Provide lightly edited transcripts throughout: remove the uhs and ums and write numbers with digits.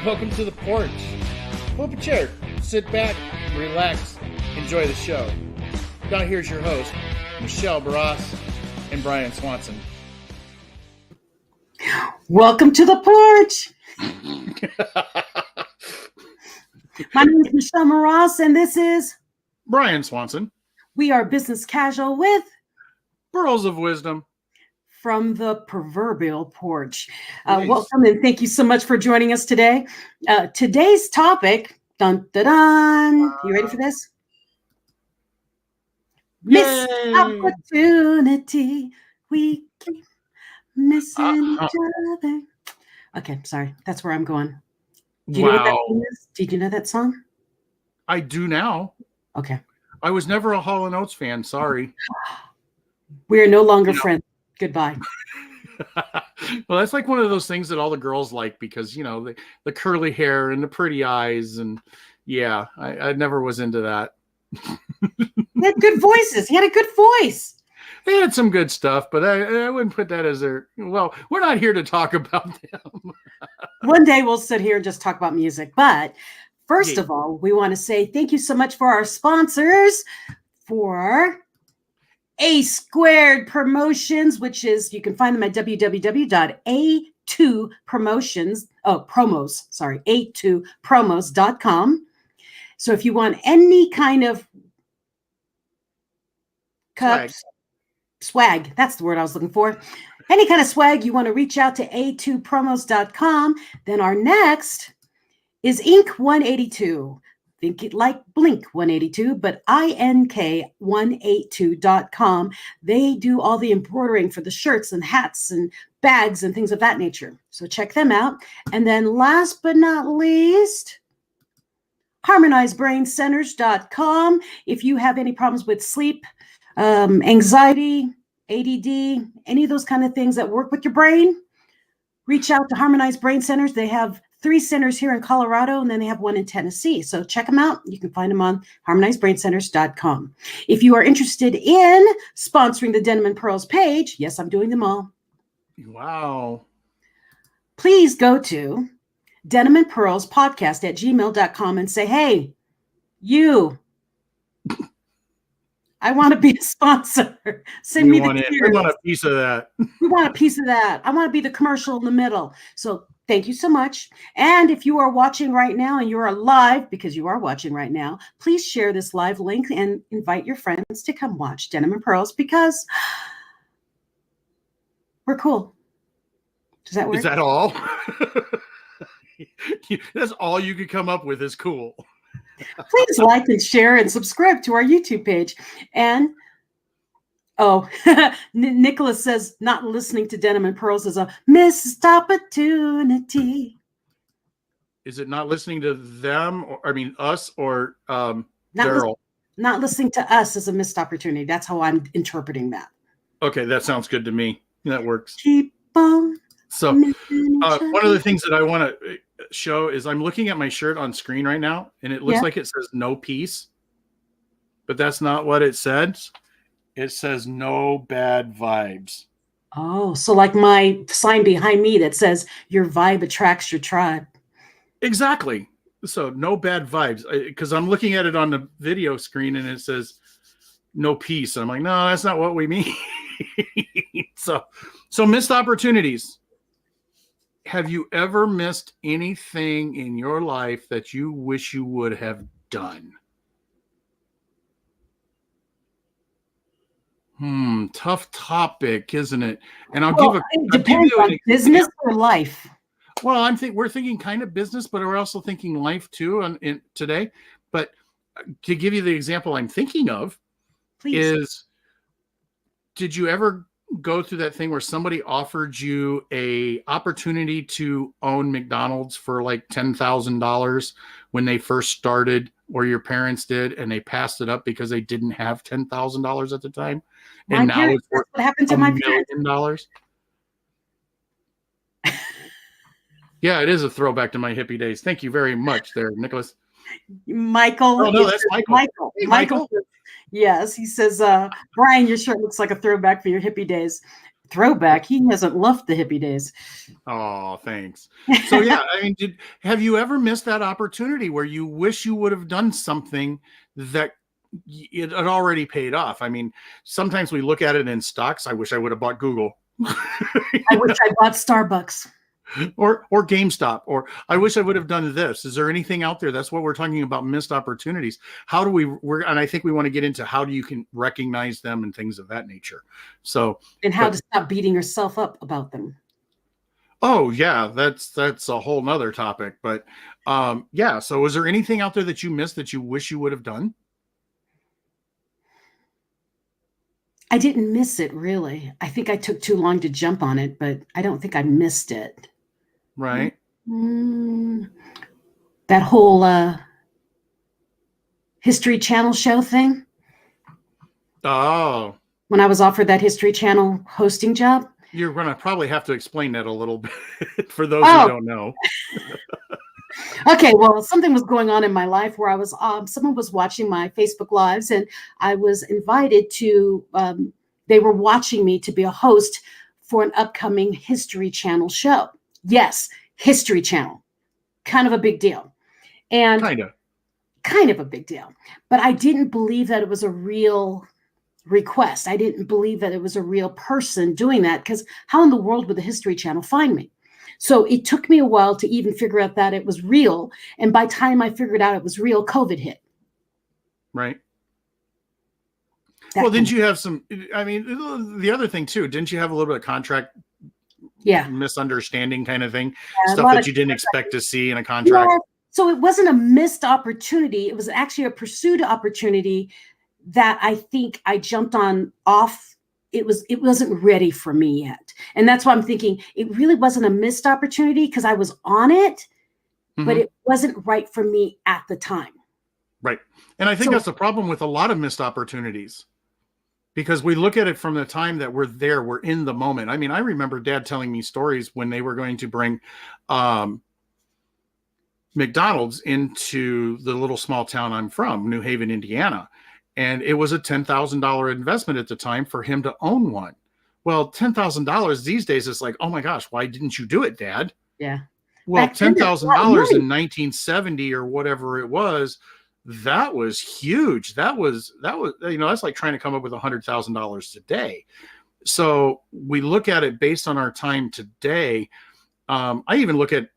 Welcome to the porch. Pull up a chair, sit back, relax, enjoy the show. Now here's your host, Mras and Brian Swanson. Welcome to the porch. My name is Mras, and this is Brian Swanson. We are business casual with Pearls of Wisdom from the proverbial porch. Welcome and thank you so much for joining us today. Today's topic, dun dun dun. You ready for this? Miss opportunity. We keep missing each other. Okay, sorry. That's where I'm going. Do you know what that song is? Did you know that song? I do now. Okay. I was never a Hall & Oates fan. Sorry. We are no longer friends. Goodbye. Well, that's like one of those things that all the girls like because, you know, the curly hair and the pretty eyes. And yeah, I never was into that. He had good voices. He had a good voice. They had some good stuff, but I wouldn't put that as their, well, we're not here to talk about them. One day we'll sit here and just talk about music. But first of all, we want to say thank you so much for our sponsors for ASquared Promotions, which is, you can find them at A2promos.com. So if you want any kind of cups, swag, that's the word I was looking for. Any kind of swag, you want to reach out to A2promos.com. Then our next is Ink 182. Think it like Blink 182, but INK182.com. They do all the embroidering for the shirts and hats and bags and things of that nature. So check them out. And then last but not least, HarmonizedBrainCenters.com. If you have any problems with sleep, anxiety, ADD, any of those kind of things that work with your brain, reach out to Harmonized Brain Centers. They have 3 centers here in Colorado, and then they have 1 in Tennessee. So check them out. You can find them on HarmonizedBrainCenters.com. If you are interested in sponsoring the Denim and Pearls page, yes, I'm doing them all. Wow. Please go to Denim and Pearls podcast at gmail.com and say, hey, you, I want to be a sponsor. Send me the materials. We want a piece of that. We want a piece of that. I want to be the commercial in the middle. So thank you so much. And if you are watching right now and you are live, because you are watching right now, please share this live link and invite your friends to come watch Denim and Pearls because we're cool. Does that work? Is that all? That's all you could come up with is cool. Please like and share and subscribe to our YouTube page. And Nicholas says not listening to Denim and Pearls is a missed opportunity. Is it not listening to them? Us or Daryl? Not listening to us is a missed opportunity. That's how I'm interpreting that. Okay, that sounds good to me. That works. Keep on. So one of the things that I want to show is I'm looking at my shirt on screen right now, and it looks like it says no peace, but that's not what it says. It says no bad vibes. Oh, so like my sign behind me that says your vibe attracts your tribe. Exactly. So no bad vibes, because I'm looking at it on the video screen and it says no peace. I'm like, no, that's not what we mean. So missed opportunities. Have you ever missed anything in your life that you wish you would have done? Tough topic, isn't it? And it depends on business or life. Well, we're thinking kind of business, but we're also thinking life too today. But to give you the example I'm thinking of, is did you ever go through that thing where somebody offered you a opportunity to own McDonald's for like $10,000 when they first started, or your parents did, and they passed it up because they didn't have $10,000 at the time, and now it's worth $1 million? Yeah, it is a throwback to my hippie days. Thank you very much, there, Nicholas. Michael. Oh no, that's Michael. Michael. Yes, he says, Brian, your shirt looks like a throwback for your hippie days. Throwback. He hasn't left the hippie days. Oh, thanks. So yeah, I mean, have you ever missed that opportunity where you wish you would have done something that it had already paid off? I mean, sometimes we look at it in stocks. I wish I would have bought Google. I wish I bought Starbucks. Or GameStop, or I wish I would have done this. Is there anything out there? That's what we're talking about, missed opportunities. How do and I think we want to get into how do you can recognize them and things of that nature. So, and how to stop beating yourself up about them. Oh yeah, that's a whole nother topic. But yeah, so is there anything out there that you missed that you wish you would have done? I didn't miss it, really. I think I took too long to jump on it, but I don't think I missed it. Right. That whole History Channel show thing. Oh. When I was offered that History Channel hosting job. You're going to probably have to explain that a little bit for those who don't know. Okay, well, something was going on in my life where I was, someone was watching my Facebook Lives, and I was invited to, they were watching me to be a host for an upcoming History Channel show. Yes, History Channel. Kind of a big deal. And kind of a big deal. But I didn't believe that it was a real request. I didn't believe that it was a real person doing that, because how in the world would the History Channel find me? So it took me a while to even figure out that it was real. And by the time I figured out it was real, COVID hit. Right. Well, didn't you have some, I mean, the other thing too, didn't you have a little bit of contract misunderstanding kind of thing? Stuff that you didn't expect to see in a contract? So it wasn't a missed opportunity. It was actually a pursued opportunity that I think I jumped on off. It wasn't ready for me yet. And that's why I'm thinking it really wasn't a missed opportunity, because I was on it, but it wasn't right for me at the time. Right. And I think that's the problem with a lot of missed opportunities, because we look at it from the time that we're there, we're in the moment. I mean, I remember Dad telling me stories when they were going to bring McDonald's into the little small town I'm from, New Haven, Indiana. And it was a $10,000 investment at the time for him to own one. Well, $10,000 these days is like, oh my gosh, why didn't you do it, Dad? Yeah. Well, $10,000 in 1970 or whatever it was, that was huge. That was, that's like trying to come up with $100,000 today. So we look at it based on our time today. I even look at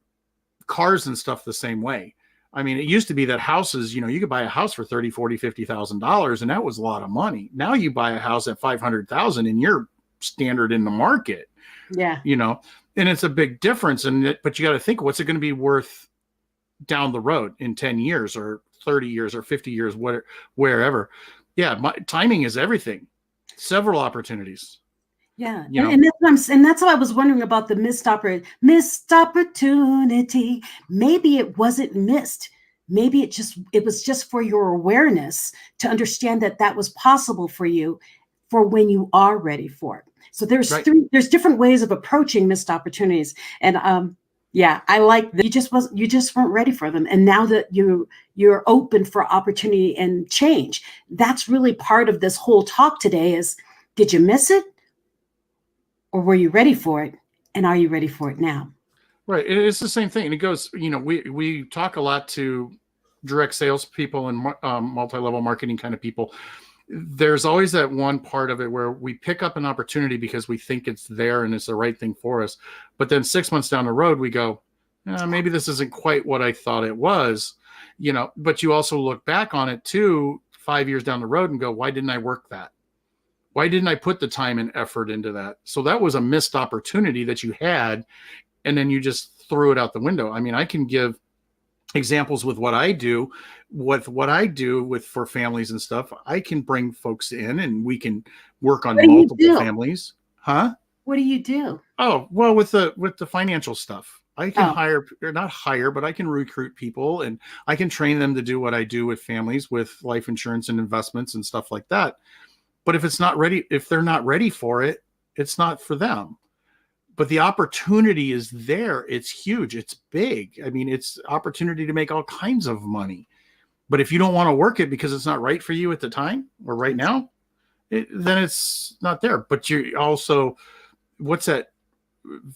cars and stuff the same way. I mean, it used to be that houses, you could buy a house for $30,000, $40,000, $50,000, and that was a lot of money. Now you buy a house at $500,000 and you're standard in the market. Yeah. And it's a big difference. But you got to think, what's it going to be worth down the road in 10 years or 30 years or 50 years, wherever. Yeah. Timing is everything. Several opportunities. Yeah. And that's why I was wondering about the missed opportunity. Maybe it wasn't missed. Maybe it was just for your awareness to understand that was possible for you for when you are ready for it. So there's different ways of approaching missed opportunities. And I like that you just weren't ready for them. And now that you're open for opportunity and change, that's really part of this whole talk today is, did you miss it? Or were you ready for it? And are you ready for it now? Right. It's the same thing. And it goes, we talk a lot to direct sales people and multi-level marketing kind of people. There's always that one part of it where we pick up an opportunity because we think it's there and it's the right thing for us. But then 6 months down the road, we go, maybe this isn't quite what I thought it was, but you also look back on it too, 5 years down the road and go, why didn't I work that? Why didn't I put the time and effort into that? So that was a missed opportunity that you had, and then you just threw it out the window. I mean, I can give examples with what I do, for families and stuff. I can bring folks in and we can work on multiple families. Huh? What do you do? Oh, well, with the financial stuff, I can not hire, but I can recruit people and I can train them to do what I do with families, with life insurance and investments and stuff like that. But if they're not ready for it, it's not for them. But the opportunity is there. It's huge. It's big. I mean, it's opportunity to make all kinds of money. But if you don't want to work it because it's not right for you at the time or right now, then it's not there. But you also, what's that?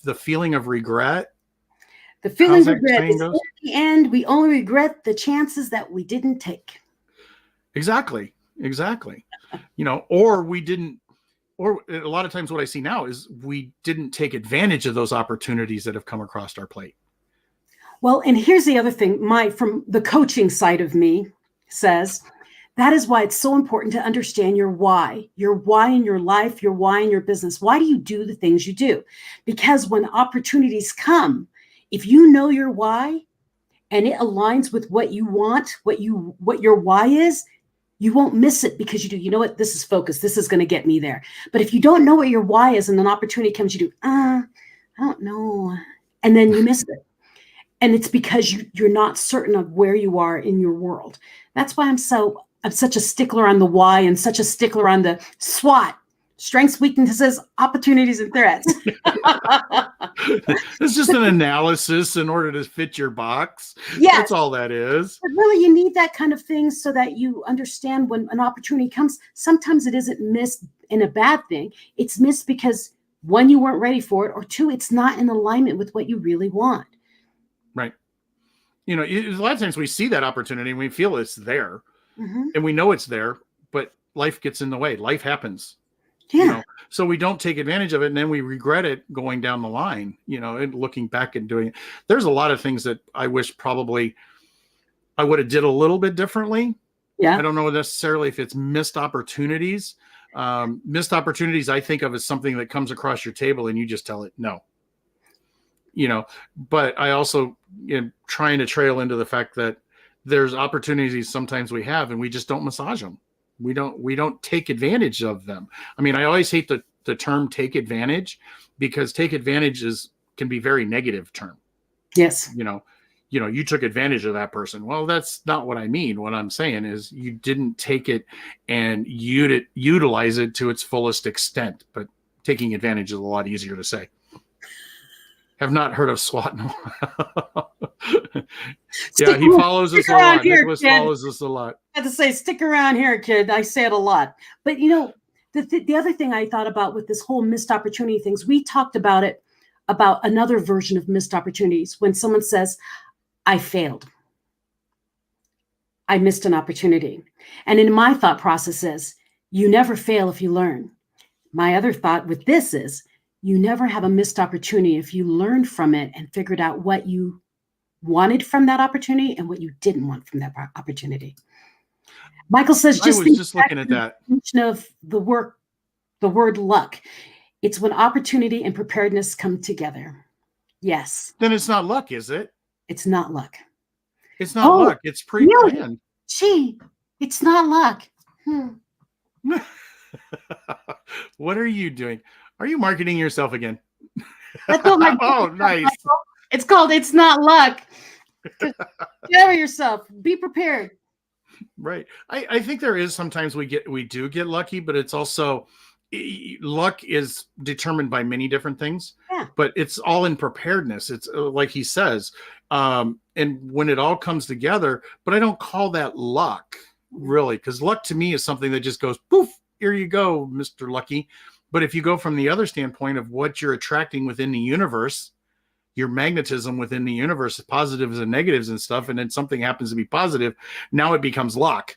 The feeling of regret. The feeling How's of that regret saying is in goes? the end, we only regret the chances that we didn't take. Exactly. Or we didn't, or a lot of times what I see now is we didn't take advantage of those opportunities that have come across our plate. Well, and here's the other thing, from the coaching side of me says, that is why it's so important to understand your why in your life, your why in your business. Why do you do the things you do? Because when opportunities come, if you know your why and it aligns with what you want, what your why is, you won't miss it because you do. You know what? This is focus. This is going to get me there. But if you don't know what your why is and an opportunity comes, you do, I don't know. And then you miss it. And it's because you're not certain of where you are in your world. That's why I'm such a stickler on the why and such a stickler on the SWOT, strengths, weaknesses, opportunities, and threats. It's just an analysis in order to fit your box. Yes. That's all that is. But really, you need that kind of thing so that you understand when an opportunity comes. Sometimes it isn't missed in a bad thing. It's missed because, one, you weren't ready for it, or two, it's not in alignment with what you really want. Right. A lot of times we see that opportunity and we feel it's there, mm-hmm. and we know it's there, but life gets in the way. Life happens. Yeah. So we don't take advantage of it, and then we regret it going down the line, and looking back and doing it. There's a lot of things that I wish probably I would have did a little bit differently. Yeah. I don't know necessarily if it's missed opportunities. Missed opportunities I think of as something that comes across your table and you just tell it no. But I also trying to trail into the fact that there's opportunities sometimes we have and we just don't massage them. We don't take advantage of them. I mean, I always hate the term take advantage, because take advantage can be very negative term. Yes. You took advantage of that person. Well, that's not what I mean. What I'm saying is you didn't take it and utilize it to its fullest extent. But taking advantage is a lot easier to say. Have not heard of SWAT in a while. Yeah, he follows us a lot. Nicholas follows us a lot. I had to say, stick around here, kid. I say it a lot. But the other thing I thought about with this whole missed opportunity things, we talked about it, about another version of missed opportunities. When someone says, I failed, I missed an opportunity. And in my thought process is, you never fail if you learn. My other thought with this is, you never have a missed opportunity if you learned from it and figured out what you wanted from that opportunity and what you didn't want from that opportunity. Michael says, I was just looking at that. Of the word luck. It's when opportunity and preparedness come together. Yes. Then it's not luck, is it? It's not luck. It's not luck. It's pre-planned. Gee, it's not luck. What are you doing? Are you marketing yourself again? Oh, nice. It's called It's Not Luck. Get over yourself. Be prepared. Right. I think there is sometimes we do get lucky, but it's also luck is determined by many different things. Yeah. But it's all in preparedness. It's like he says, and when it all comes together. But I don't call that luck, really, because luck to me is something that just goes poof. Here you go, Mr. Lucky. But if you go from the other standpoint of what you're attracting within the universe, your magnetism within the universe, positives and negatives and stuff, and then something happens to be positive, now it becomes luck.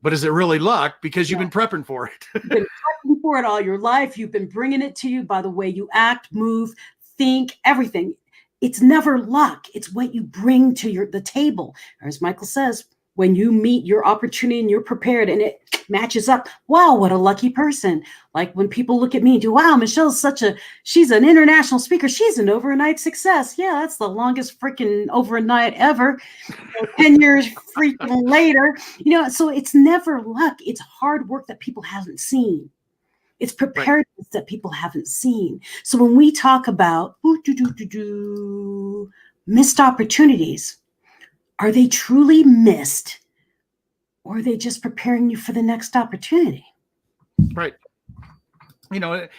But is it really luck? Because you've been prepping for it. You've been prepping for it all your life. You've been bringing it to you by the way you act, move, think, everything. It's never luck. It's what you bring to the table. Or as Michael says, when you meet your opportunity and you're prepared and it matches up, wow, what a lucky person. Like when people look at me and do, wow, Michelle's she's an international speaker. She's an overnight success. Yeah, that's the longest freaking overnight ever. 10 years freaking later, so it's never luck. It's hard work that people haven't seen. It's preparedness that people haven't seen. So when we talk about missed opportunities, are they truly missed, or are they just preparing you for the next opportunity? Right.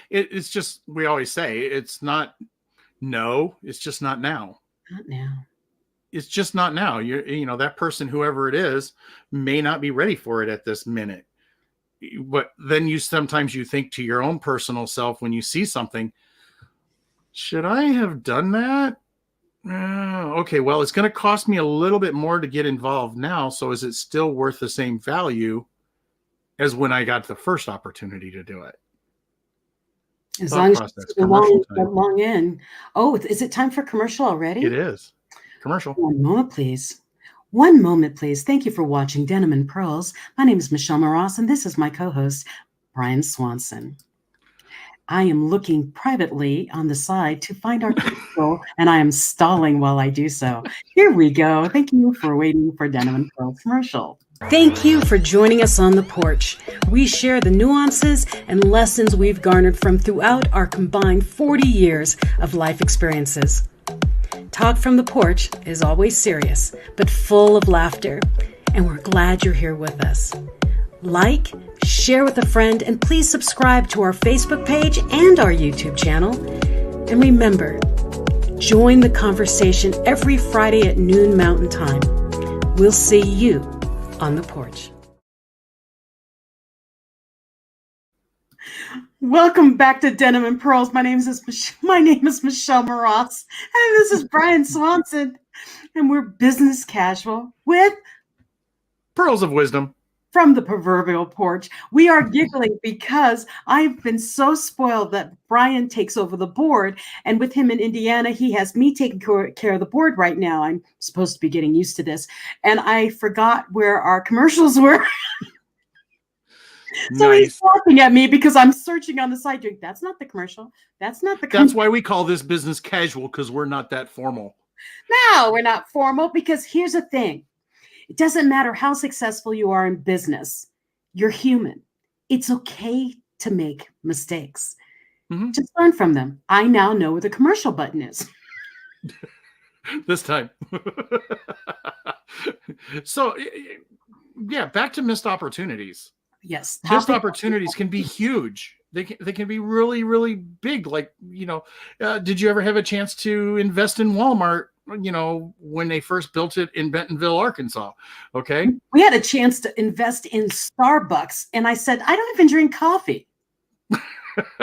It's just, we always say, it's not no, it's just not now. Not now. It's just not now. That person, whoever it is, may not be ready for it at this minute. But then sometimes you think to your own personal self when you see something, Should I have done that? Okay, well, it's going to cost me a little bit more to get involved now. So is it still worth the same value as when I got the first opportunity to do it? As Thought long as process, you're commercial time. long in. Oh, is it time for commercial already? It is. Commercial. One moment, please. One moment, please. Thank you for watching Denim and Pearls. My name is Michelle Mras, and this is my co-host, Brian Swanson. I am looking privately on the side to find our commercial, and I am stalling while I do so. Here we go. Thank you for waiting for Denim and Pearls commercial. Thank you for joining us on the porch. We share the nuances and lessons we've garnered from throughout our combined 40 years of life experiences. Talk from the porch is always serious, but full of laughter, and we're glad you're here with us. Like, share with a friend, and please subscribe to our Facebook page and our YouTube channel. And remember, join the conversation every Friday at noon Mountain Time. We'll see you on the porch. Welcome back to Denim and Pearls. My name is Michelle Mras, and this is Brian Swanson, and we're business casual with Pearls of wisdom from the proverbial porch. We are giggling because I've been so spoiled that Brian takes over the board, and with him in Indiana, he has me taking care of the board right now. I'm supposed to be getting used to this, and I forgot where our commercials were. So nice. He's laughing at me because I'm searching on the side doing, that's not the commercial. That's not the commercial. That's why we call this business casual, because we're not that formal. No, we're not formal, because here's the thing. It doesn't matter how successful you are in business. You're human. It's okay to make mistakes. Mm-hmm. Just learn from them. I now know where the commercial button is. This time. So, yeah, back to missed opportunities. Yes. Missed opportunities can be huge. They can be really, really big. Like, did you ever have a chance to invest in Walmart, when they first built it in Bentonville, Arkansas? Okay. We had a chance to invest in Starbucks, and I said, I don't even drink coffee.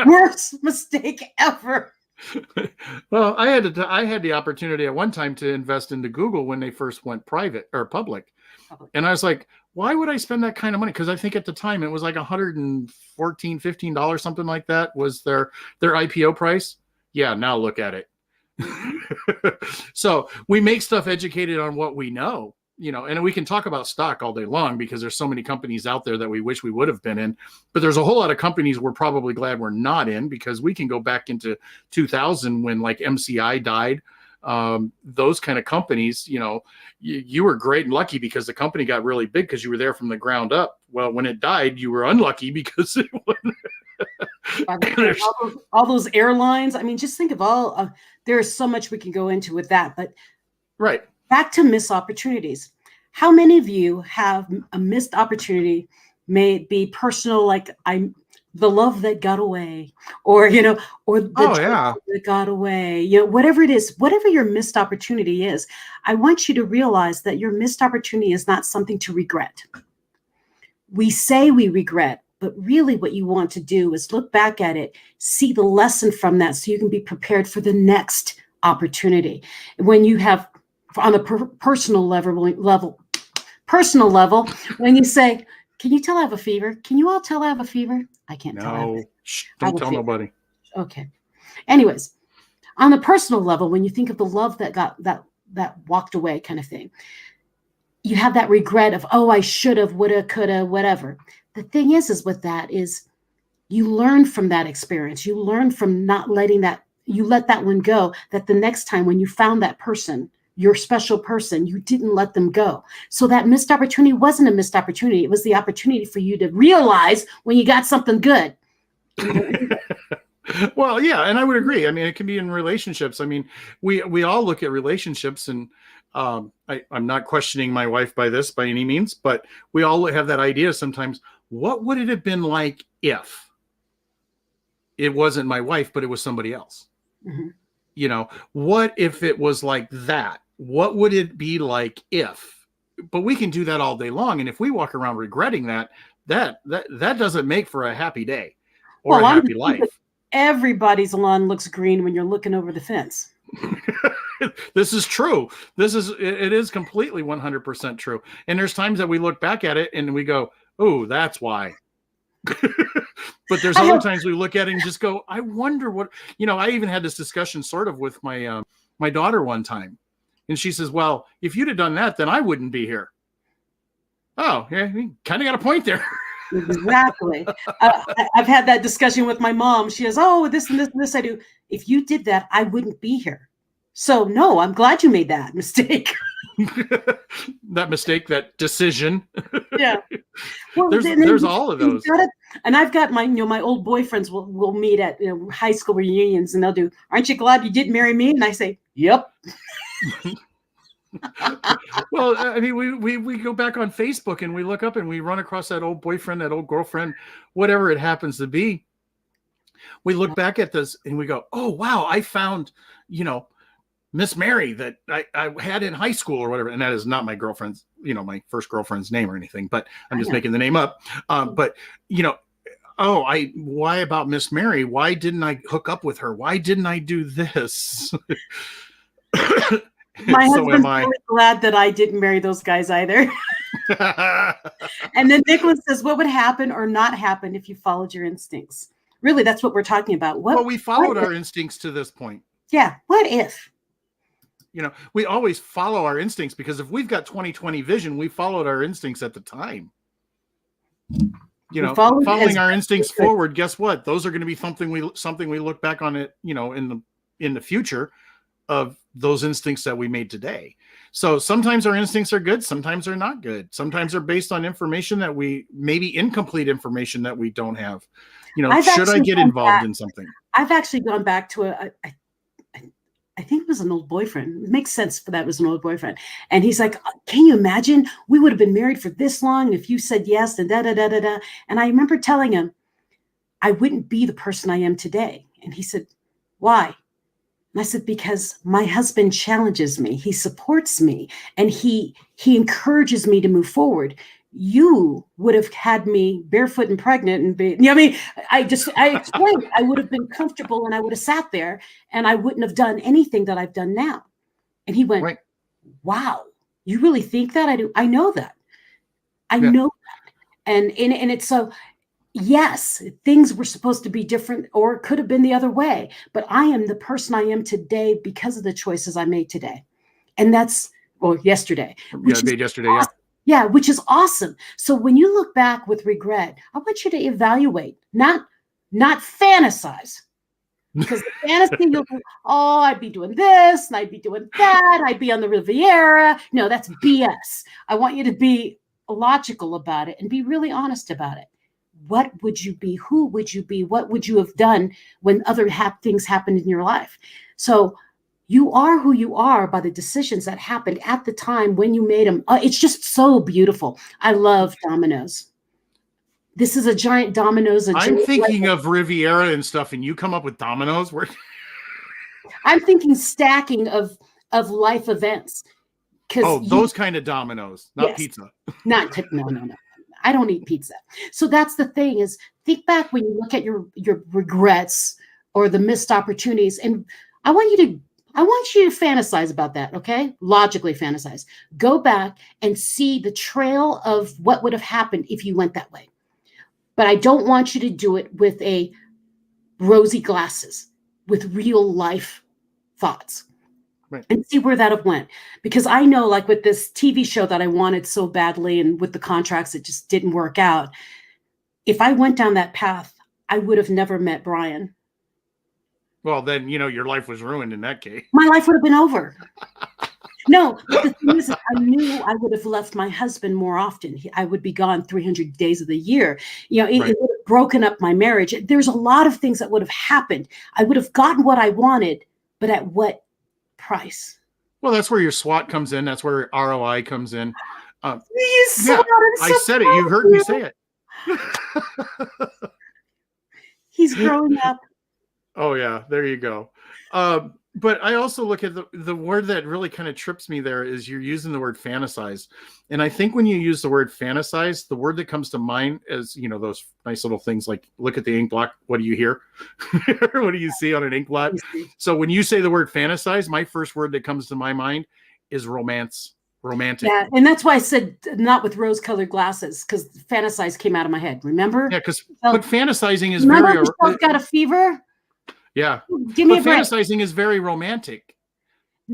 Worst mistake ever. Well, I had the opportunity at one time to invest into Google when they first went private or public. And I was like, why would I spend that kind of money? Because I think at the time it was like $114, $15, something like that was their IPO price. Yeah, now look at it. So we make stuff educated on what we know, and we can talk about stock all day long because there's so many companies out there that we wish we would have been in. But there's a whole lot of companies we're probably glad we're not in, because we can go back into 2000 when like MCI died. Those kind of companies, you were great and lucky because the company got really big because you were there from the ground up. Well, when it died, you were unlucky because it all those airlines. I mean, just think of all. There's so much we can go into with that, but right. Back to missed opportunities. How many of you have a missed opportunity? May it be personal, like the love that got away, or or the that got away, whatever it is, whatever your missed opportunity is. I want you to realize that your missed opportunity is not something to regret. We say we regret, but really what you want to do is look back at it, see the lesson from that, so you can be prepared for the next opportunity. When you have, on a personal level, when you say, can you tell I have a fever? Can you all tell I have a fever? I can't tell. No, don't tell nobody. Okay. Anyways, on the personal level, when you think of the love that walked away kind of thing, you have that regret of, oh, I should have, woulda, coulda, whatever. The thing is with that is you learn from that experience. You learn from not letting that, you let that one go, that the next time when you found that person, your special person, you didn't let them go. So that missed opportunity wasn't a missed opportunity. It was the opportunity for you to realize when you got something good. Well, yeah, and I would agree. I mean, it can be in relationships. I mean, we all look at relationships, and I'm not questioning my wife by any means, but we all have that idea sometimes. What would it have been like if it wasn't my wife, but it was somebody else? Mm-hmm. What if it was like that? What would it be like if? But we can do that all day long. And if we walk around regretting that doesn't make for a happy day or a happy life. everybody's lawn looks green when you're looking over the fence. This is true. It is completely 100% true. And there's times that we look back at it and we go, oh, that's why. But there's other times we look at it and just go, I wonder what, I even had this discussion sort of with my my daughter one time. And she says, well, if you'd have done that, then I wouldn't be here. Oh, yeah, you kind of got a point there. Exactly. I've had that discussion with my mom. She goes, oh, this and this and this I do. If you did that, I wouldn't be here. So no, I'm glad you made that mistake. That decision. Yeah. Well, there's all of those. And I've got my old boyfriends will meet at high school reunions, and they'll do, aren't you glad you didn't marry me? And I say, yep. Well, I mean, we go back on Facebook and we look up and we run across that old boyfriend, that old girlfriend, whatever it happens to be. We look back at this and we go, oh, wow, I found, Miss Mary that I had in high school or whatever. And that is not my girlfriend's, my first girlfriend's name or anything, but I'm just making the name up. But, why about Miss Mary? Why didn't I hook up with her? Why didn't I do this? My husband's really glad that I didn't marry those guys either. And then Nicholas says, what would happen or not happen if you followed your instincts? Really, that's what we're talking about. Well, we followed our instincts to this point. Yeah. What if? We always follow our instincts, because if we've got 20/20 vision, we followed our instincts at the time. Following our instincts forward, guess what? Those are going to be something we look back on it, in the future of those instincts that we made today. So sometimes our instincts are good, sometimes they're not good. Sometimes they're based on information that maybe incomplete information that we don't have. Should I get involved in something? I've actually gone back to I think it was an old boyfriend. It makes sense for that. It was an old boyfriend. And he's like, can you imagine? We would have been married for this long if you said yes and da, da, da, da, da. And I remember telling him, I wouldn't be the person I am today. And he said, why? And I said, because my husband challenges me. He supports me. And he encourages me to move forward. You would have had me barefoot and pregnant and I explained I would have been comfortable and I would have sat there and I wouldn't have done anything that I've done now. And he went, right. Wow, you really think that? I do. I know that. I know that. And it's so, yes, things were supposed to be different or it could have been the other way, but I am the person I am today because of the choices I made today. And that's, yesterday. Yesterday. Awesome. Yeah, which is awesome. So when you look back with regret, I want you to evaluate, not fantasize. Because the fantasy, you'll go, oh, I'd be doing this and I'd be doing that. I'd be on the Riviera. No, that's BS. I want you to be logical about it and be really honest about it. What would you be? Who would you be? What would you have done when other things happened in your life? So you are who you are by the decisions that happened at the time when you made them. It's just so beautiful. I love dominoes. This is a giant dominoes. I'm thinking of Riviera and stuff, and you come up with dominoes. I'm thinking stacking of life events. Those kind of dominoes, not pizza. No. I don't eat pizza. So that's the thing is, think back when you look at your regrets or the missed opportunities, and I want you to fantasize about that, okay? Logically fantasize. Go back and see the trail of what would have happened if you went that way. But I don't want you to do it with a rosy glasses, with real life thoughts. Right. And see where that have went. Because I know, like with this TV show that I wanted so badly and with the contracts, it just didn't work out. If I went down that path, I would have never met Brian. Well, then, your life was ruined in that case. My life would have been over. No, but the thing is, I knew I would have left my husband more often. I would be gone 300 days of the year. It would have broken up my marriage. There's a lot of things that would have happened. I would have gotten what I wanted, but at what price? Well, that's where your SWOT comes in. That's where ROI comes in. I said it. You heard me say it. He's growing up. Oh, yeah. There you go. But I also look at the word that really kind of trips me there is you're using the word fantasize. And I think when you use the word fantasize, the word that comes to mind is, those nice little things like look at the ink blot. What do you hear? What do you see on an ink blot? So when you say the word fantasize, my first word that comes to my mind is romance, romantic. Yeah. And that's why I said not with rose colored glasses, because fantasize came out of my head. Remember? Yeah. But fantasizing is remember very, Michelle's Got a Fever. Yeah. Give me but a break. fantasizing is very romantic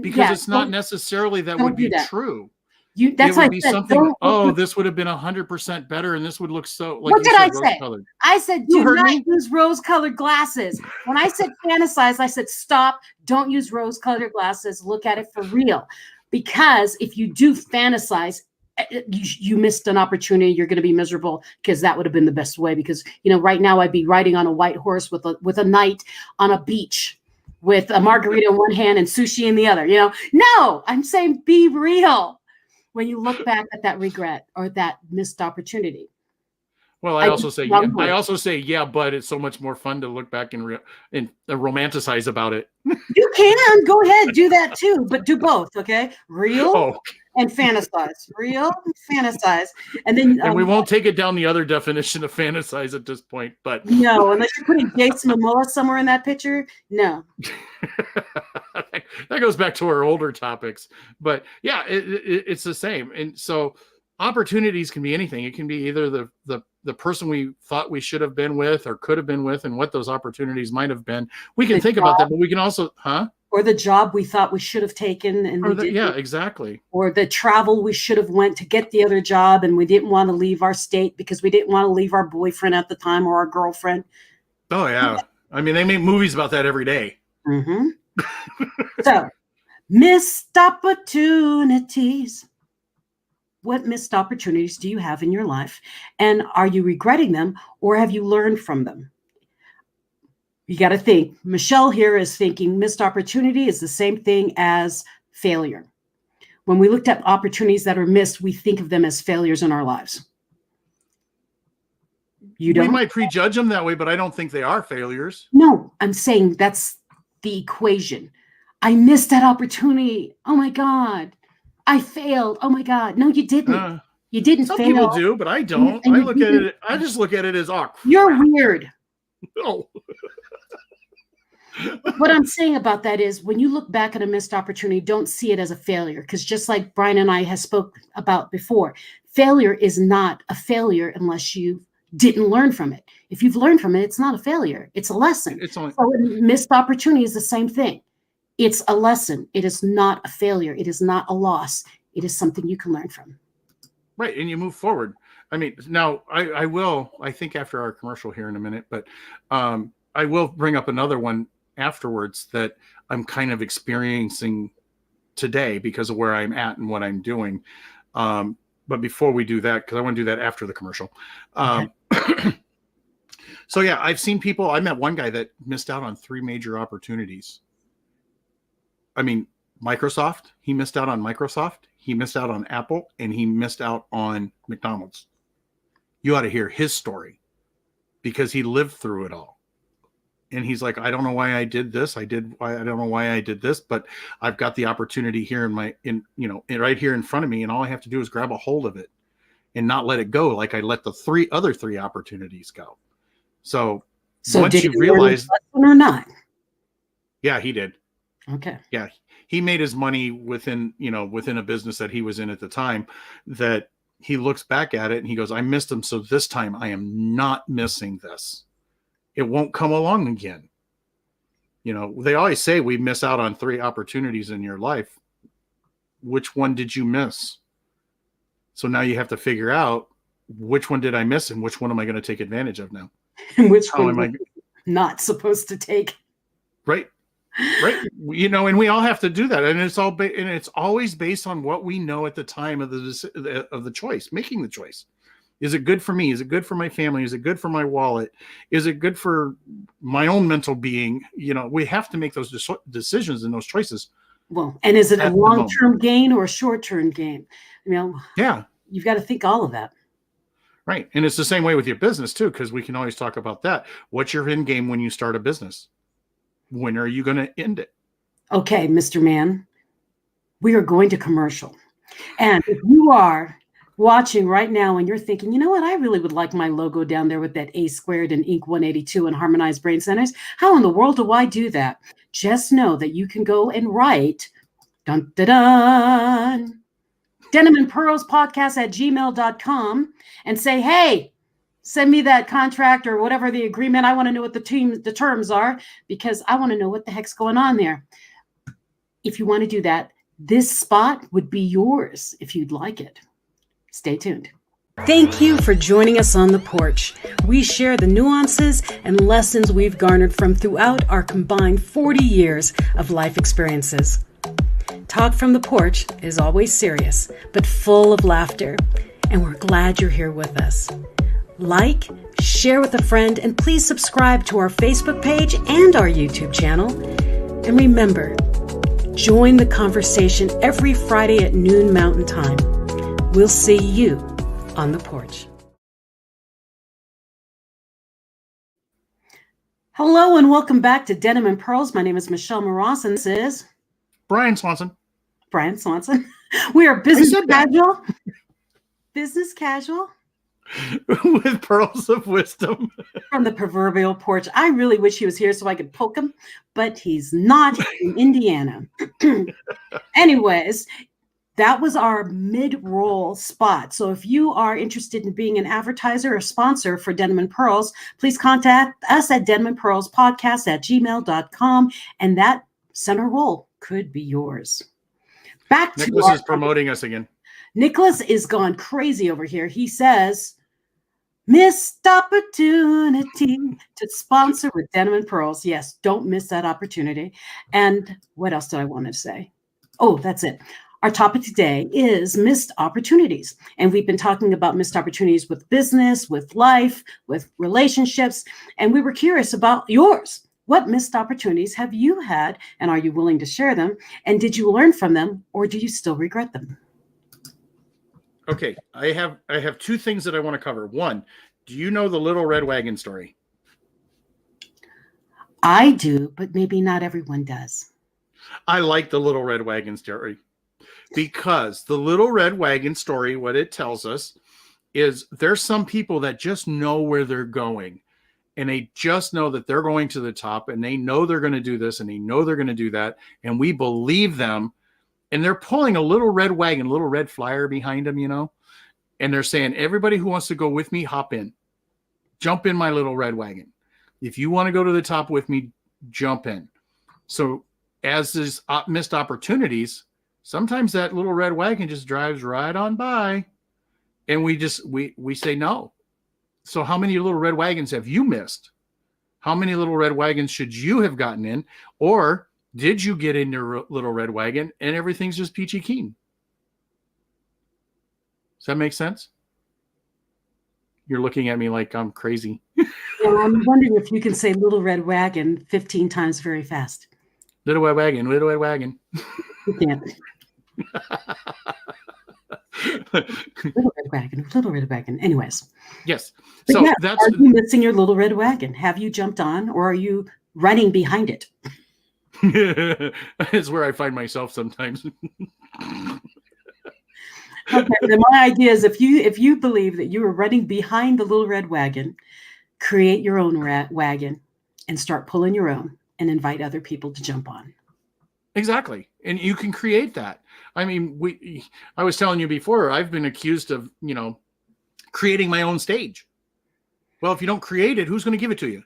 because it's not necessarily that would be true. That's it would why be I said, something, this would have been 100% better and this would look so like what you did said, I say? rose-colored. I said, You do heard not me? use rose-colored glasses. When I said fantasize, I said, stop, don't use rose-colored glasses. Look at it for real. Because if you do fantasize, you missed an opportunity. You're going to be miserable because that would have been the best way. Because, right now I'd be riding on a white horse with a knight on a beach with a margarita in one hand and sushi in the other. No, I'm saying be real when you look back at that regret or that missed opportunity. Well, I also say, yeah, but it's so much more fun to look back and romanticize about it. You can go ahead, do that too, but do both. Okay. Real and fantasize, real, fantasize. And then, and we won't take it down the other definition of fantasize at this point, but no, unless you're putting Jason Momoa somewhere in that picture. No. That goes back to our older topics, but yeah, it's the same. And so opportunities can be anything. It can be either the person we thought we should have been with or could have been with and what those opportunities might have been. We can think about that, but we can also, or the job we thought we should have taken and we didn't. Yeah, exactly. Or the travel we should have went to get the other job and we didn't want to leave our state because we didn't want to leave our boyfriend at the time or our girlfriend. Oh yeah. I mean, they make movies about that every day. Mm-hmm. So, missed opportunities. What missed opportunities do you have in your life? And are you regretting them or have you learned from them? You got to think. Michelle here is thinking missed opportunity is the same thing as failure. When we looked at opportunities that are missed, we think of them as failures in our lives. You don't? We might prejudge them that way, but I don't think they are failures. No, I'm saying that's the equation. I missed that opportunity. Oh my God. I failed. Oh my God. No, you didn't. You didn't fail. Some people do, but I don't. I just look at it as, crap. You're weird. No. What I'm saying about that is when you look back at a missed opportunity, don't see it as a failure. Because just like Brian and I have spoke about before, failure is not a failure unless you didn't learn from it. If you've learned from it, it's not a failure. It's a lesson. So missed opportunity is the same thing. It's a lesson. It is not a failure. It is not a loss. It is something you can learn from. Right. And you move forward. I mean, now I think after our commercial here in a minute, but I will bring up another one afterwards that I'm kind of experiencing today because of where I'm at and what I'm doing. But before we do that, because I want to do that after the commercial. So yeah, I've seen people, I met one guy that missed out on 3 major opportunities. I mean, Microsoft, he missed out on Microsoft, he missed out on Apple, and he missed out on McDonald's. You ought to hear his story because he lived through it all. And he's like, I don't know why I did this. I don't know why I did this, but I've got the opportunity here right here in front of me. And all I have to do is grab a hold of it and not let it go. Like I let the other three opportunities go. So once you realize or not. Yeah, he did. Okay. Yeah. He made his money within a business that he was in at the time, that he looks back at it and he goes, I missed them. So this time I am not missing this. It won't come along again. They always say we miss out on 3 opportunities in your life. Which one did you miss? So now you have to figure out which one did I miss and which one am I going to take advantage of now? And which one am I not supposed to take? Right. Right. And we all have to do that. And it's always based on what we know at the time of the choice, making the choice. Is it good for me? Is it good for my family? Is it good for my wallet? Is it good for my own mental being? We have to make those decisions and those choices. Well, and is it a long-term gain or a short-term gain? Yeah. You've got to think all of that. Right. And it's the same way with your business too, because we can always talk about that. What's your end game when you start a business? When are you going to end it? Okay, Mr. Man, we are going to commercial. And if you are watching right now and you're thinking, you know what, I really would like my logo down there with that ASquared and Inc. 182 and Harmonized Brain Centers. How in the world do I do that? Just know that you can go and write, dun, dun, dun, Denim and Pearls podcast at gmail.com and say, hey, send me that contract or whatever the agreement. I want to know what the terms are because I want to know what the heck's going on there. If you want to do that, this spot would be yours if you'd like it. Stay tuned. Thank you for joining us on the porch. We share the nuances and lessons we've garnered from throughout our combined 40 years of life experiences. Talk from the porch is always serious, but full of laughter, and we're glad you're here with us. Like, share with a friend, and please subscribe to our Facebook page and our YouTube channel. And remember, join the conversation every Friday at noon Mountain Time. We'll see you on the porch. Hello and welcome back to Denim and Pearls. My name is Michelle Mras and this is Brian Swanson. Brian Swanson. We are business casual. Business casual. With pearls of wisdom. From the proverbial porch. I really wish he was here so I could poke him, but he's not in Indiana. Anyways, that was our mid-roll spot. So if you are interested in being an advertiser or sponsor for Denim and Pearls, please contact us at denimandpearlspodcast@gmail.com, and that center roll could be yours. Back to Nicholas is promoting us again. Nicholas is gone crazy over here. He says, missed opportunity to sponsor with Denim and Pearls. Yes, don't miss that opportunity. And what else did I want to say? Oh, that's it. Our topic today is missed opportunities. And we've been talking about missed opportunities with business, with life, with relationships. And we were curious about yours. What missed opportunities have you had? And are you willing to share them? And did you learn from them or do you still regret them? Okay, I have two things that I want to cover. One, do you know the Little Red Wagon story? I do, but maybe not everyone does. I like the Little Red Wagon story because the Little Red Wagon story, what it tells us is there's some people that just know where they're going and they just know that they're going to the top and they know they're going to do this and they know they're going to do that. And we believe them. And they're pulling a little red wagon, little red flyer behind them, you know, and they're saying, everybody who wants to go with me, hop in, jump in my little red wagon. If you want to go to the top with me, jump in. So as there's missed opportunities, sometimes that little red wagon just drives right on by and we say no. So how many little red wagons have you missed? How many little red wagons should you have gotten in? Or did you get in your little red wagon and everything's just peachy keen? Does that make sense? You're looking at me like I'm crazy. Well, I'm wondering if you can say little red wagon 15 times very fast. Little red wagon, little red wagon. You can't. Little red wagon. Anyways. Yes. But So yeah, that's. Are you missing your little red wagon? Have you jumped on or are you running behind it? It's where I find myself sometimes. Okay, then my idea is if you believe that you are running behind the little red wagon, create your own wagon and start pulling your own and invite other people to jump on. Exactly. And you can create that. I mean, I was telling you before, I've been accused of, creating my own stage. Well, if you don't create it, who's going to give it to you?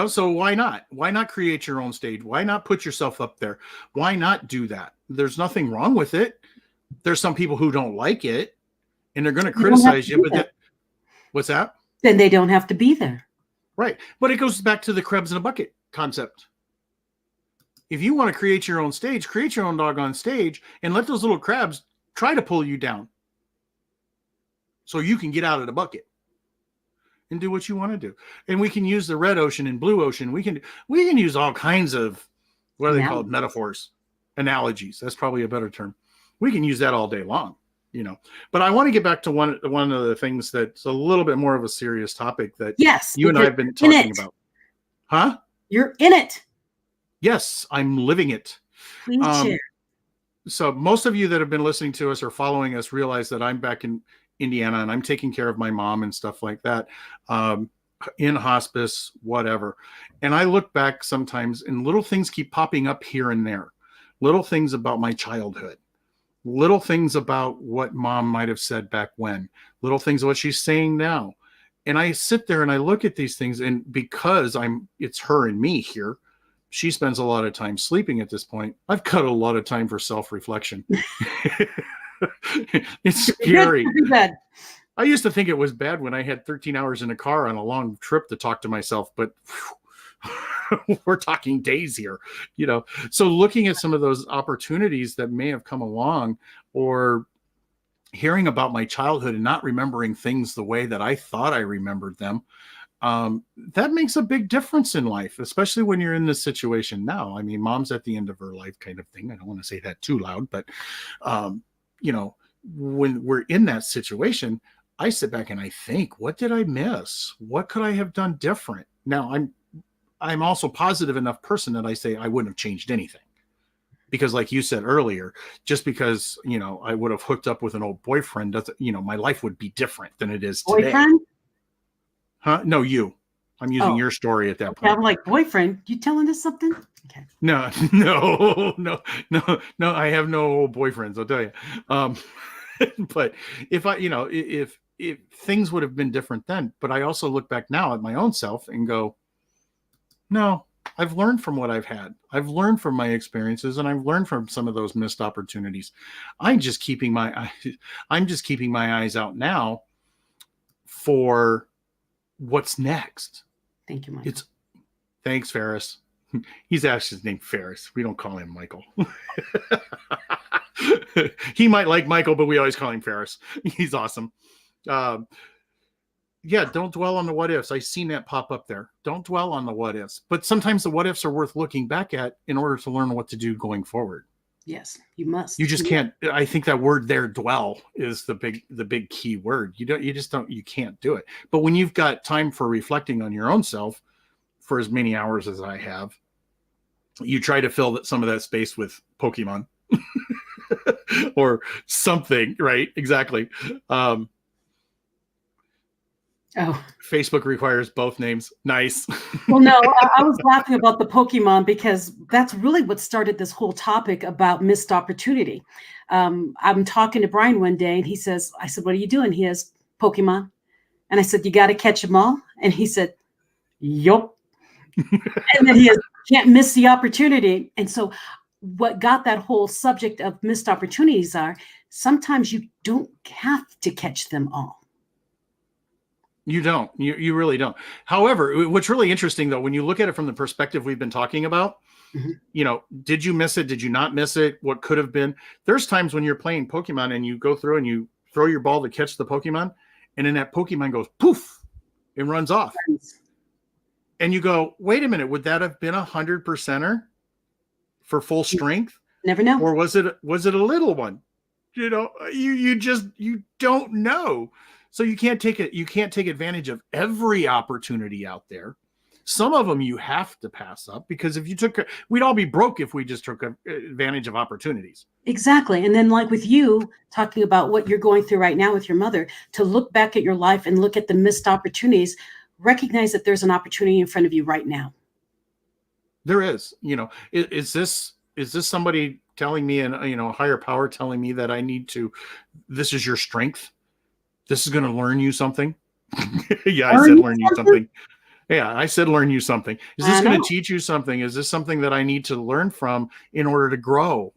So why not? Why not create your own stage? Why not put yourself up there? Why not do that? There's nothing wrong with it. There's some people who don't like it and they're going to criticize you. But what's that? Then they don't have to be there. Right. But it goes back to the crabs in a bucket concept. If you want to create your own stage, create your own doggone stage and let those little crabs try to pull you down so you can get out of the bucket and do what you want to do. And we can use the red ocean and blue ocean. We can use all kinds of, what are they called? Metaphors, analogies. That's probably a better term. We can use that all day long, But I want to get back to one of the things that's a little bit more of a serious topic that you and I have been talking about. Huh? You're in it. Yes, I'm living it. Please share. So most of you that have been listening to us or following us realize that I'm back in Indiana and I'm taking care of my mom and stuff like that, in hospice, whatever. And I look back sometimes and little things keep popping up here and there. Little things about my childhood. Little things about what mom might have said back when. Little things of what she's saying now. And I sit there and I look at these things, and because it's her and me here, she spends a lot of time sleeping at this point. I've got a lot of time for self-reflection. It's scary. I used to think it was bad when I had 13 hours in a car on a long trip to talk to myself, but we're talking days here, So looking at some of those opportunities that may have come along, or hearing about my childhood and not remembering things the way that I thought I remembered them, that makes a big difference in life, especially when you're in this situation now. I mean, mom's at the end of her life kind of thing. I don't want to say that too loud, but, when we're in that situation, I sit back and I think, what did I miss? What could I have done different? Now, I'm also a positive enough person that I say I wouldn't have changed anything. Because like you said earlier, just because, I would have hooked up with an old boyfriend doesn't, my life would be different than it is today. Boyfriend? Huh? No, you. I'm using your story at that point. I'm like, boyfriend, you telling us something? Okay. No. I have no old boyfriends, I'll tell you. But if things would have been different then, but I also look back now at my own self and go, no, I've learned from what I've had. I've learned from my experiences, and I've learned from some of those missed opportunities. I'm just keeping my eyes out now for what's next. Thank you, Michael. Thanks, Ferris. He's actually his name Ferris. We don't call him Michael. He might like Michael, but we always call him Ferris. He's awesome. Yeah, don't dwell on the what ifs. I've seen that pop up there. Don't dwell on the what ifs. But sometimes the what ifs are worth looking back at in order to learn what to do going forward. Yes, you must. You just can't. I think that word there, dwell, is the big key word. You can't do it. But when you've got time for reflecting on your own self for as many hours as I have, you try to fill some of that space with Pokemon or something, right? Exactly. Facebook requires both names. Nice. Well, no, I was laughing about the Pokemon because that's really what started this whole topic about missed opportunity. I'm talking to Brian one day and I said, what are you doing? He has Pokemon. And I said, you got to catch them all. And he said, yup. And then he can't miss the opportunity. And so what got that whole subject of missed opportunities are sometimes you don't have to catch them all. You don't. You really don't. However, what's really interesting, though, when you look at it from the perspective we've been talking about, did you miss it? Did you not miss it? What could have been? There's times when you're playing Pokemon and you go through and you throw your ball to catch the Pokemon, and then that Pokemon goes poof and runs off. And you go, wait a minute, would that have been 100%er for full strength? Never know. Or was it a little one? You don't know. So you can't take advantage of every opportunity out there. Some of them you have to pass up, because we'd all be broke if we just took advantage of opportunities. Exactly. And then like with you talking about what you're going through right now with your mother, to look back at your life and look at the missed opportunities, recognize that there's an opportunity in front of you right now. There is. Is this somebody telling me, and a higher power telling me that this is your strength? This is going to learn you something. Yeah, I said learn you something. Yeah, I said learn you something. Is this going to teach you something? Is this something that I need to learn from in order to grow?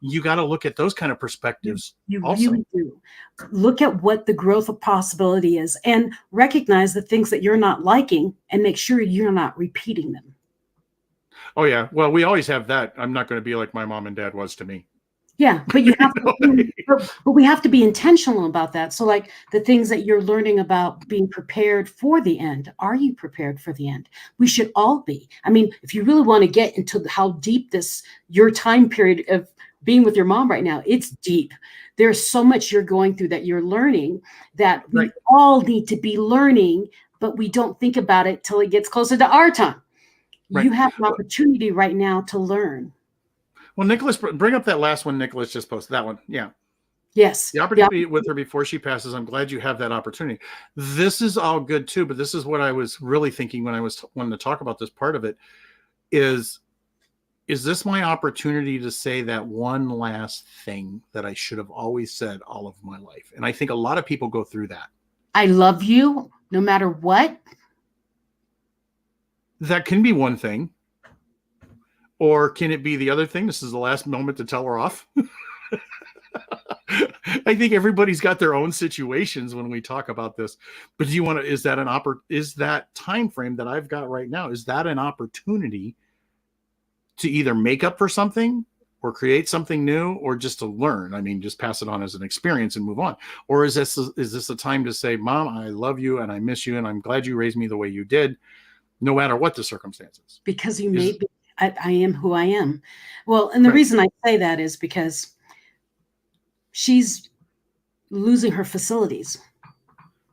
You got to look at those kind of perspectives. You really do. Look at what the growth of possibility is and recognize the things that you're not liking and make sure you're not repeating them. Oh, yeah. Well, we always have that. I'm not going to be like my mom and dad was to me. Yeah, but you have to, but we have to be intentional about that. So like the things that you're learning about being prepared for the end, are you prepared for the end? We should all be. I mean, if you really want to get into how deep your time period of being with your mom right now, it's deep. There's so much you're going through that you're learning that we all need to be learning, but we don't think about it till it gets closer to our time. Right. You have an opportunity right now to learn. Well, Nicholas, bring up that last one Nicholas just posted. That one. Yeah. Yes. The opportunity with her before she passes. I'm glad you have that opportunity. This is all good too, but this is what I was really thinking when I was wanting to talk about this part of it is this my opportunity to say that one last thing that I should have always said all of my life? And I think a lot of people go through that. I love you no matter what. That can be one thing. Or can it be the other thing? This is the last moment to tell her off. I think everybody's got their own situations when we talk about this. But do you want to, is that time frame that I've got right now, is that an opportunity to either make up for something or create something new or just to learn? I mean, just pass it on as an experience and move on. Or is this a time to say, Mom, I love you and I miss you and I'm glad you raised me the way you did, no matter what the circumstances? Because you made me, I am who I am. Well, and the reason I say that is because she's losing her facilities.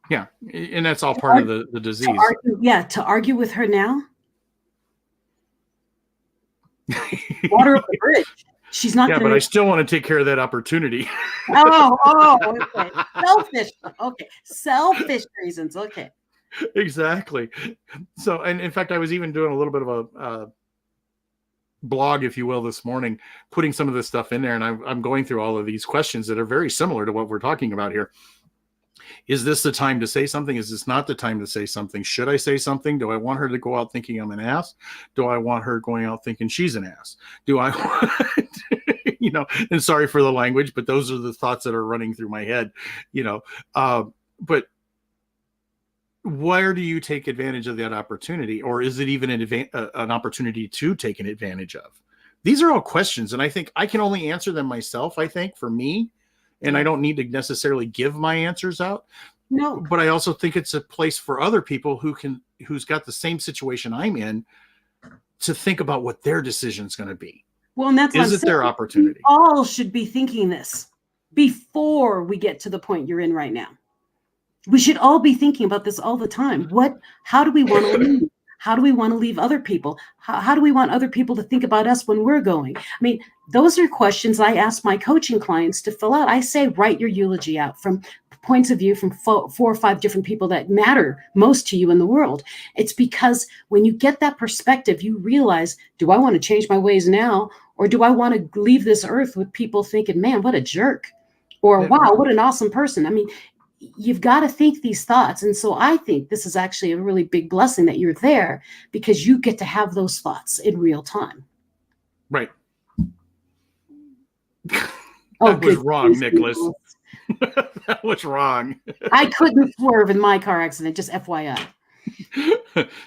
Yeah. And that's all part of the disease. To argue with her now. Water up the bridge. She's not. Yeah, but I still want to take care of that opportunity. Okay. Selfish. Okay. Selfish reasons. Okay. Exactly. So, and in fact, I was even doing a little bit of a blog, if you will, this morning, putting some of this stuff in there. And I'm going through all of these questions that are very similar to what we're talking about here. Is this the time to say something? Is this not the time to say something? Should I say something? Do I want her to go out thinking I'm an ass? Do I want her going out thinking she's an ass? Do I want, and sorry for the language, but those are the thoughts that are running through my head, but where do you take advantage of that opportunity? Or is it even an opportunity to take an advantage of? These are all questions. And I think I can only answer them myself, I think, for me. And I don't need to necessarily give my answers out. No. But I also think it's a place for other people who's got the same situation I'm in to think about what their decision is going to be. Well, and that's is it their opportunity? We all should be thinking this before we get to the point you're in right now. We should all be thinking about this all the time. How do we want to leave? How do we want to leave other people? How do we want other people to think about us when we're going? I mean, those are questions I ask my coaching clients to fill out. I say, write your eulogy out from points of view from 4 or 5 different people that matter most to you in the world. It's because when you get that perspective, you realize, do I want to change my ways now? Or do I want to leave this earth with people thinking, man, what a jerk? Or, wow, what an awesome person. I mean, you've got to think these thoughts. And so I think this is actually a really big blessing that you're there because you get to have those thoughts in real time. Right. That was wrong, Nicholas. That was wrong. I couldn't swerve in my car accident, just FYI.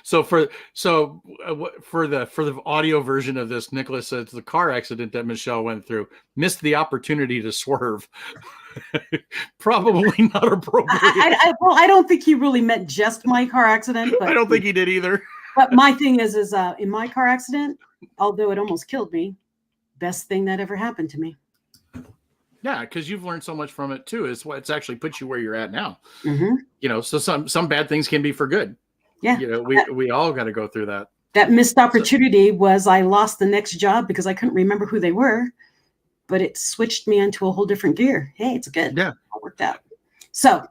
So for the audio version of this, Nicholas says the car accident that Michelle went through missed the opportunity to swerve. Probably not appropriate. I don't think he really meant just my car accident. But, I don't think he did either. But my thing is in my car accident, although it almost killed me, best thing that ever happened to me. Yeah, because you've learned so much from it too. It's what it's actually put you where you're at now. Mm-hmm. So some bad things can be for good. Yeah. We all got to go through that. That missed opportunity was I lost the next job because I couldn't remember who they were, but it switched me into a whole different gear. Hey, it's good. Yeah. It worked out. So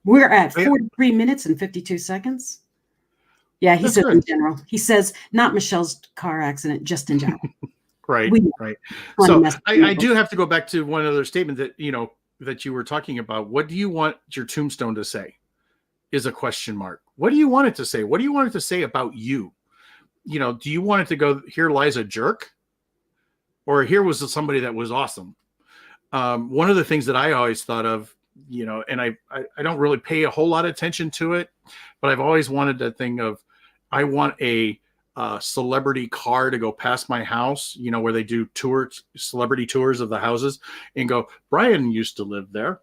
we're at 43 minutes and 52 seconds. Yeah, he says in general. He says not Michelle's car accident, just in general. Right. So I do have to go back to one other statement that you were talking about. What do you want your tombstone to say? Is a question mark. What do you want it to say? What do you want it to say about you? Do you want it to go, here lies a jerk? Or here was somebody that was awesome? One of the things that I always thought of, and I don't really pay a whole lot of attention to it, but I've always wanted that thing of, I want a celebrity car to go past my house, where they do celebrity tours of the houses and go, Brian used to live there.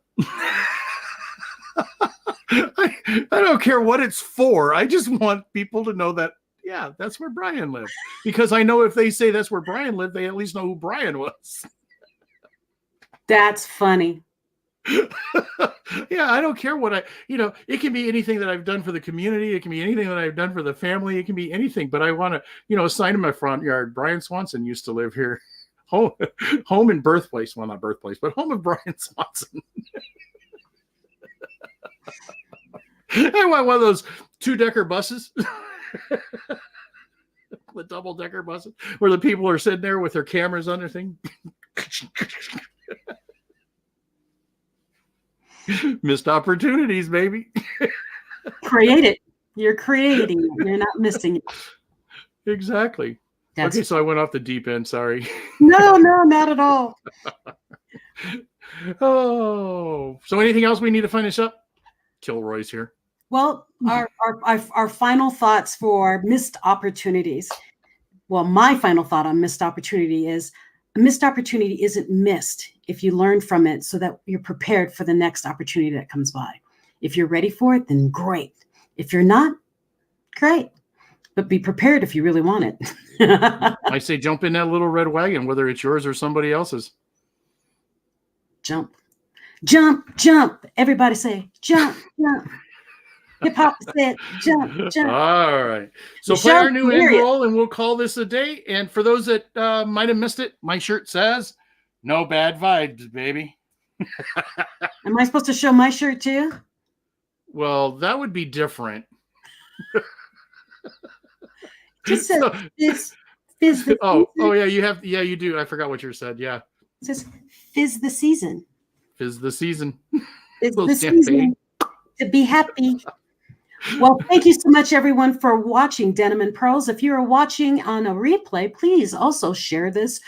I don't care what it's for. I just want people to know that, yeah, that's where Brian lived. Because I know if they say that's where Brian lived, they at least know who Brian was. That's funny. Yeah, I don't care what it can be anything that I've done for the community. It can be anything that I've done for the family. It can be anything, but I want to, a sign in my front yard. Brian Swanson used to live here. Home and birthplace. Well, not birthplace, but home of Brian Swanson. I want one of those 2-decker buses. The double-decker buses where the people are sitting there with their cameras on their thing. Missed opportunities, baby. Create it. You're creating it. You're not missing it. Exactly. Okay, so I went off the deep end. Sorry. No, not at all. Oh, so anything else we need to finish up? Kilroy's here. Well, our final thoughts for missed opportunities. Well, my final thought on missed opportunity is a missed opportunity isn't missed if you learn from it so that you're prepared for the next opportunity that comes by. If you're ready for it, then great. If you're not, great. But be prepared if you really want it. I say jump in that little red wagon, whether it's yours or somebody else's. Jump, jump, jump. Everybody say jump, jump. Hip hop said jump, jump. All right. So play our new end roll and we'll call this a day. And for those that might have missed it, my shirt says, "No bad vibes, baby." Am I supposed to show my shirt too? Well, that would be different. Just says fizz the season. Yeah, you do. I forgot what you said. Yeah. It says fizz the season. Fizz the season. Fizz the season. To be happy. Well, thank you so much, everyone, for watching Denim and Pearls. If you're watching on a replay, please also share this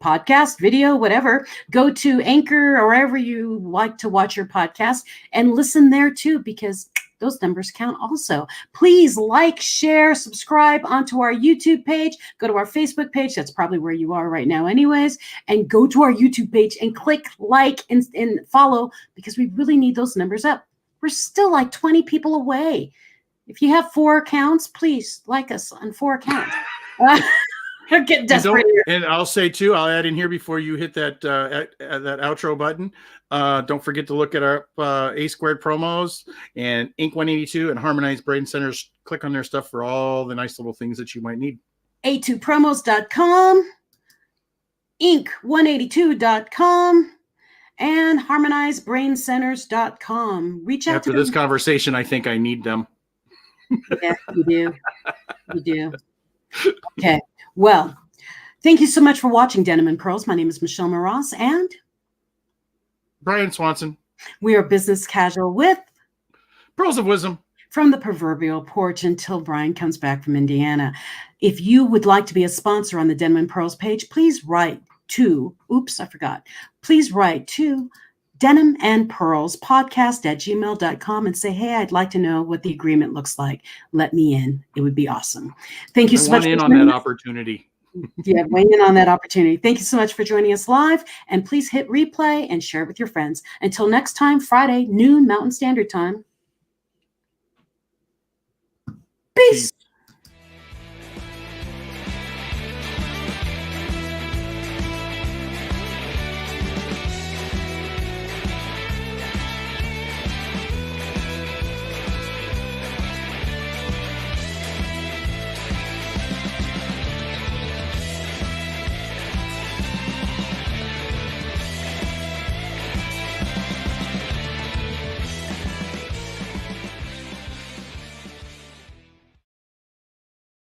podcast, video, whatever. Go to Anchor or wherever you like to watch your podcast and listen there too, because those numbers count also. Please like, share, subscribe onto our YouTube page. Go to our Facebook page. That's probably where you are right now anyways. And go to our YouTube page and click like and follow, because we really need those numbers up. We're still like 20 people away. If you have 4 accounts, please like us on 4 accounts. Get desperate. And I'll say too, I'll add in here before you hit that that outro button. Don't forget to look at our ASquared Promos and Inc. 182 and Harmonized Brain Centers. Click on their stuff for all the nice little things that you might need. A2promos.com, Inc182.com. and harmonizedbraincenters.com. Reach out after this conversation. I think I need them. Yeah, you do. You do. Okay. Well, thank you so much for watching Denim and Pearls. My name is Michelle Mras and Brian Swanson. We are business casual with Pearls of Wisdom from the proverbial porch until Brian comes back from Indiana. If you would like to be a sponsor on the Denim and Pearls page, please write to, please write to Denim and Pearls podcast@gmail.com and say, hey, I'd like to know what the agreement looks like. Let me in. It would be awesome. Thank you so much. In on that opportunity. Yeah, weigh in on that opportunity. Thank you so much for joining us live. And please hit replay and share it with your friends. Until next time, Friday, noon Mountain Standard Time. Peace.